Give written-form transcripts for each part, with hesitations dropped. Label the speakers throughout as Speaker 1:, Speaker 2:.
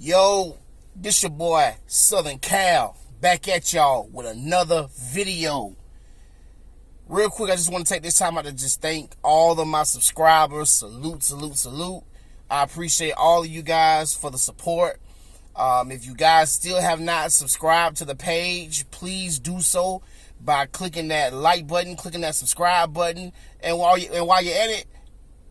Speaker 1: Yo, this your boy Southern Cal back at y'all with another video. Real quick, I just want to take this time out to just thank all of my subscribers. Salute. I appreciate all of you guys for the support. If you guys still have not subscribed to the page, please do so by clicking that like button, clicking that subscribe button, and while you're at it,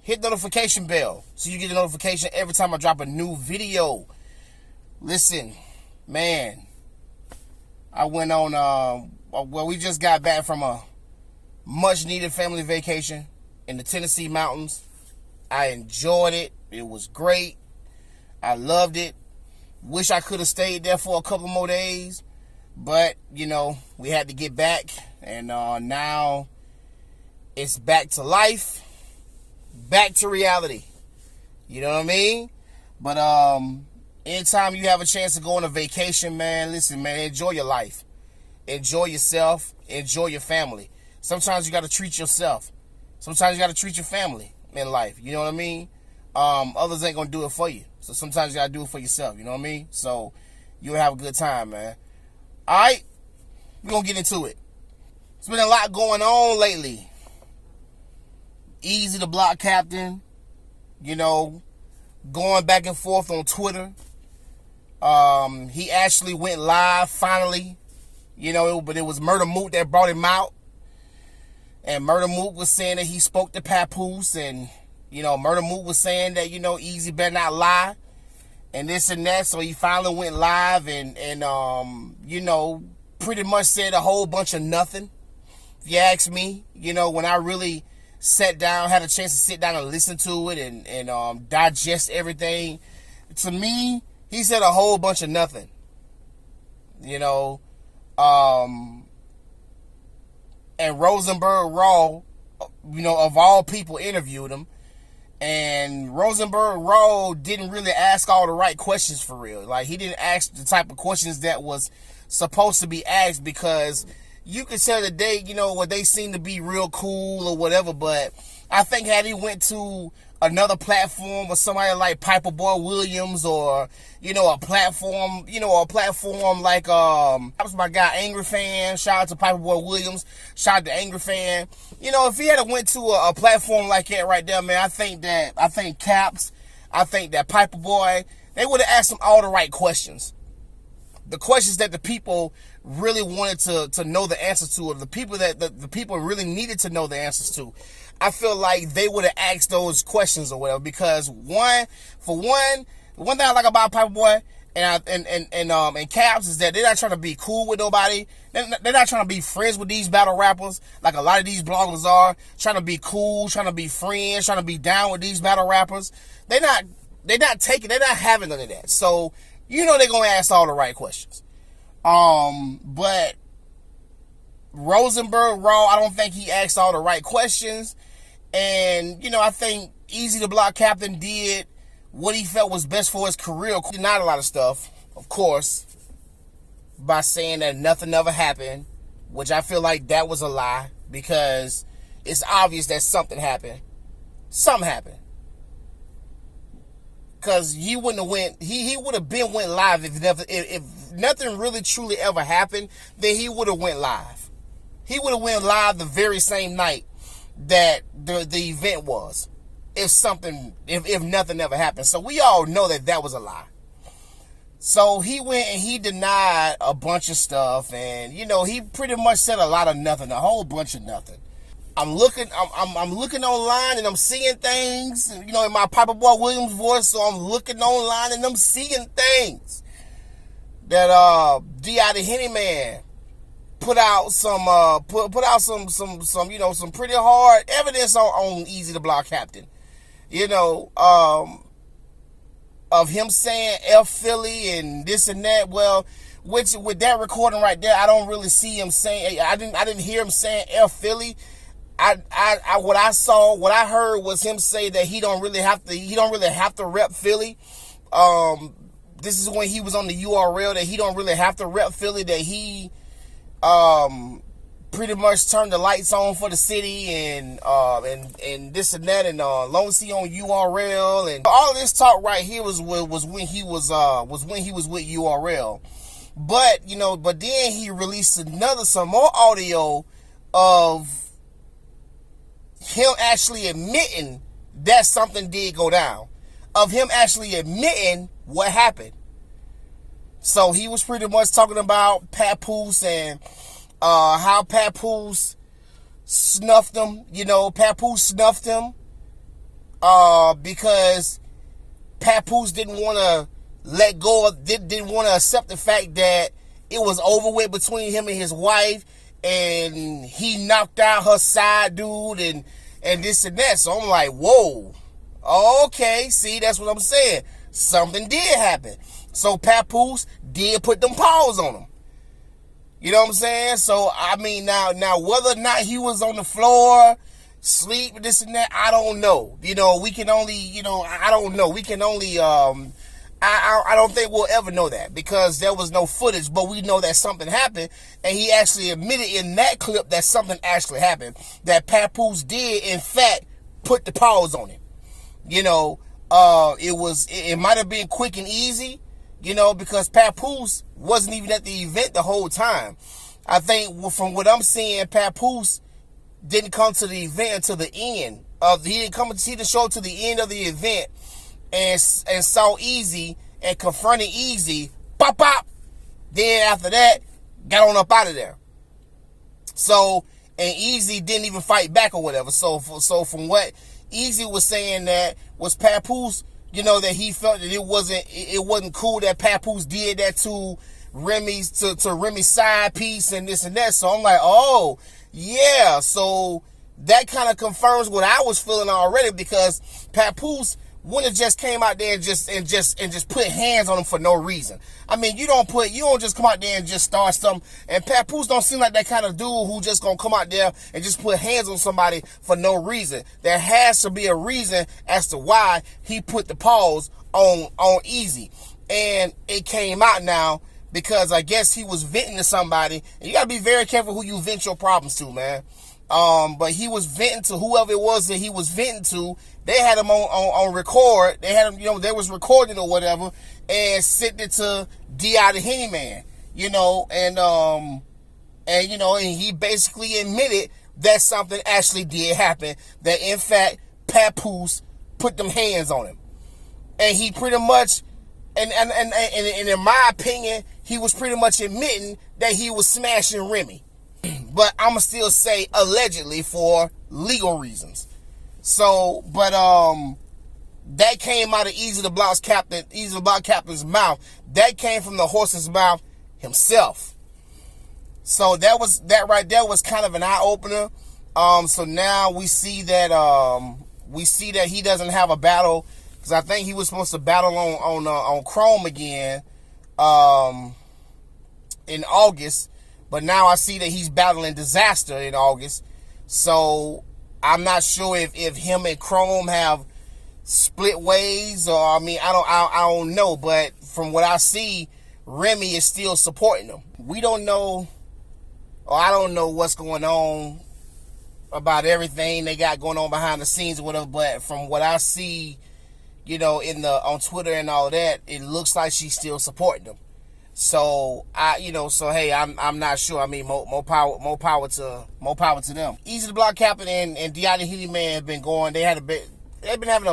Speaker 1: hit the notification bell so you get a notification every time I drop a new video. Listen, man, I went on, we just got back from a much-needed family vacation in the Tennessee mountains. I enjoyed it. It was great. I loved it. Wish I could have stayed there for a couple more days, but, you know, we had to get back, and now it's back to life, back to reality. You know what I mean? But, anytime you have a chance to go on a vacation, man, listen, man, enjoy your life. Enjoy yourself. Enjoy your family. Sometimes you got to treat yourself. Sometimes you got to treat your family in life. You know what I mean? Others ain't going to do it for you. So sometimes you got to do it for yourself. You know what I mean? So you'll have a good time, man. All right? We're going to get into it. There's been a lot going on lately. Eazy Da Block Captain, you know, going back and forth on Twitter. He actually went live finally, you know, but it was Murder Mook that brought him out. And Murder Mook was saying that he spoke to Papoose, and, you know, Murder Mook was saying that, you know, Eazy better not lie, and this and that. So he finally went live and you know, pretty much said a whole bunch of nothing, if you ask me. You know, when I really sat down, had a chance to sit down and listen to it and digest everything, to me, he said a whole bunch of nothing. You know, and Rosenberg Raw, you know, of all people, interviewed him. And Rosenberg Raw didn't really ask all the right questions for real. Like, he didn't ask the type of questions that was supposed to be asked, because you could tell that they, you know, what they seem to be real cool or whatever. But I think had he went to another platform or somebody like Piper Boy Williams, or, you know, a platform like, that was my guy Angry Fan. Shout out to Piper Boy Williams. Shout out to Angry Fan. You know, if he had went to a platform like that right there, man, I think Caps, I think that Piper Boy, they would have asked him all the right questions. The questions that the people really wanted to know the answers to, or the people that the people really needed to know the answers to. I feel like they would have asked those questions or whatever, because one thing I like about Piper Boy and Caps is that they're not trying to be cool with nobody. They're not trying to be friends with these battle rappers like a lot of these bloggers are, trying to be cool, trying to be friends, trying to be down with these battle rappers. They're not having none of that. So, you know, they're gonna ask all the right questions. But Rosenberg Raw, I don't think he asked all the right questions. And, you know, I think Eazy Da Block Captain did what he felt was best for his career. Not a lot of stuff, of course, by saying that nothing ever happened, which I feel like that was a lie, because it's obvious that something happened. Something happened. Because he wouldn't have went, he would have been went live if nothing really truly ever happened. Then he would have went live. He would have went live the very same night that the event was, if nothing ever happened. So we all know that was a lie. So he went and he denied a bunch of stuff, and, you know, he pretty much said a lot of nothing, a whole bunch of nothing. I'm looking online and I'm seeing things, you know, in my Piper Boy Williams voice. So I'm looking online and I'm seeing things that D.I Da Hennyman put out some you know, some pretty hard evidence on Eazy Da Block Captain. You know, of him saying F Philly and this and that. Well, which with that recording right there, I don't really see him saying, I didn't hear him saying F Philly. What I heard was him say that he don't really have to rep Philly. This is when he was on the URL, that he don't really have to rep Philly, that he pretty much turned the lights on for the city and this and that, and long as he on URL, and all of this talk right here was when he was with URL. But but then he released some more audio of him actually admitting that something did go down, of him actually admitting what happened. So he was pretty much talking about Papoose and how Papoose snuffed him. Papoose snuffed him because Papoose didn't want to let go of, didn't want to accept the fact that it was over with between him and his wife, and he knocked out her side dude and this and that. So I'm like, whoa, okay, see, that's what I'm saying. Something did happen. So Papoose did put them paws on him. You know what I'm saying? So I mean, now whether or not he was on the floor, sleep, this and that, I don't know. We can only, I don't know. We can only I don't think we'll ever know that because there was no footage, but we know that something happened, and he actually admitted in that clip that something actually happened, that Papoose did in fact put the paws on him. It might have been quick and easy, because Papoose wasn't even at the event the whole time. I think from what I'm seeing, Papoose didn't come to the event until the end he didn't come to see the show to the end of the event, and saw Eazy and confronted Eazy, pop. Then after that, got on up out of there. So, and Eazy didn't even fight back or whatever. So from what Eazy was saying, that was Papoose, that he felt that it wasn't cool that Papoose did that to Remy's side piece and this and that. So I'm like, oh yeah. So that kind of confirms what I was feeling already, because Papoose wouldn't have just came out there and just put hands on him for no reason. I mean, you don't just come out there and just start something. And Papoose don't seem like that kind of dude who just gonna come out there and just put hands on somebody for no reason. There has to be a reason as to why he put the paws on Eazy. And it came out now because I guess he was venting to somebody. And you gotta be very careful who you vent your problems to, man. But he was venting to whoever it was that he was venting to. They had him on record. They had him, they was recording or whatever, and sent it to D.I Da Hennyman, and he basically admitted that something actually did happen. That in fact, Papoose put them hands on him, and he pretty much, and in my opinion, he was pretty much admitting that he was smashing Remy. But I'ma still say allegedly for legal reasons. So, but that came out of Eazy Da Block Captain's mouth. That came from the horse's mouth himself. So that right there was kind of an eye opener. So now we see that he doesn't have a battle, because I think he was supposed to battle on Chrome again in August. But now I see that he's battling Disaster in August. So I'm not sure if him and Chrome have split ways, or I don't know. But from what I see, Remy is still supporting them. We don't know, or I don't know what's going on about everything they got going on behind the scenes or whatever. But from what I see, on Twitter and all that, it looks like she's still supporting them. So hey, I'm not sure. I mean, more power to them. Eazy Da Block Captain and D.I Da Hennyman have been going. They've been having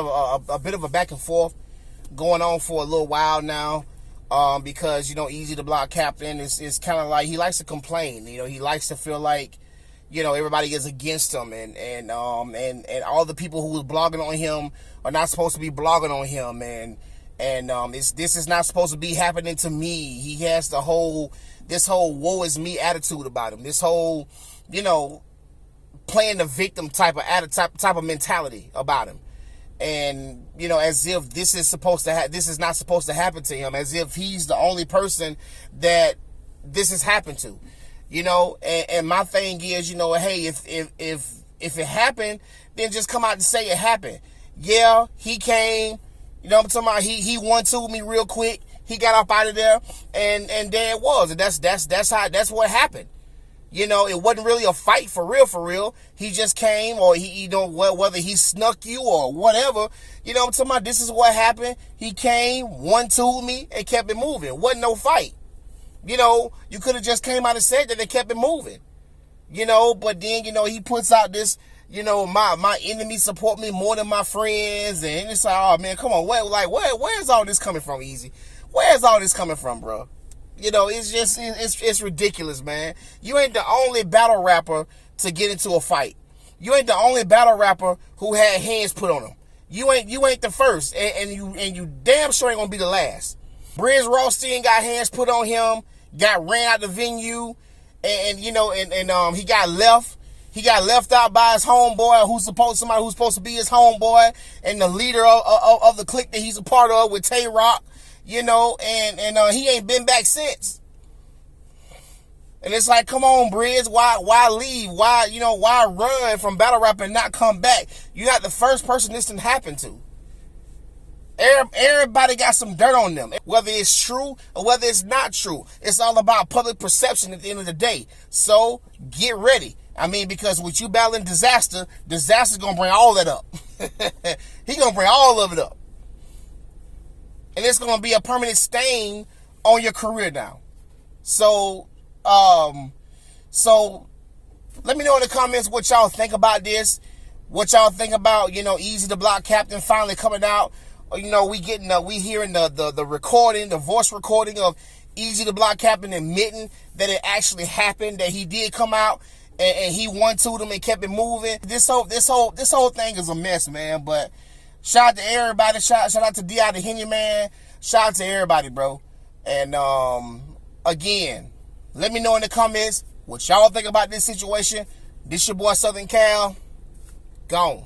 Speaker 1: a bit of a back and forth going on for a little while now. Because Eazy Da Block Captain is kind of like, he likes to complain. He likes to feel like everybody is against him, and all the people who was blogging on him are not supposed to be blogging on him, and this is not supposed to be happening to me. He has this whole woe is me attitude about him. This whole, playing the victim type of mentality about him. And, as if this is not supposed to happen to him, as if he's the only person that this has happened to, and my thing is, hey, if it happened, then just come out and say it happened. Yeah, he came. I'm talking about he 1-2'd me real quick. He got up out of there, and there it was. And that's what happened. You know, it wasn't really a fight for real, for real. He just came, or he, you know, whether he snuck you or whatever. You know what I'm talking about? This is what happened. He came, 1-2'd me, and kept it moving. Wasn't no fight. You know, you could have just came out and said that they kept it moving. You know, but then, you know, he puts out this, you know, my enemies support me more than my friends. And it's like, oh, man, come on. Where's all this coming from, Eazy? Where's all this coming from, bro? You know, it's just, it's ridiculous, man. You ain't the only battle rapper to get into a fight. You ain't the only battle rapper who had hands put on him. You ain't the first, and you damn sure ain't gonna be the last. Briz Rothstein got hands put on him, got ran out the venue, and you know, and he got left. He got left out by his homeboy, somebody who's supposed to be his homeboy, and the leader of the clique that he's a part of with Tay Rock. You know, and he ain't been back since. And it's like, come on, Briz, why leave? Why run from battle rap and not come back? You're not the first person this didn't happen to. Everybody got some dirt on them. Whether it's true or whether it's not true. It's all about public perception at the end of the day. So, get ready. I mean, because with you battling Disaster's gonna bring all that up. He gonna bring all of it up. And it's going to be a permanent stain on your career now. So let me know in the comments what y'all think about this. What y'all think about, you know, Eazy Da Block Captain finally coming out. You know, we hearing the recording, the voice recording of Eazy Da Block Captain admitting that it actually happened, that he did come out and he 1-2'd him and kept it moving. This whole thing is a mess, man. But shout out to everybody. Shout out to D.I Da Hennyman. Shout out to everybody, bro. And again, let me know in the comments what y'all think about this situation. This your boy Southern Cal. Gone.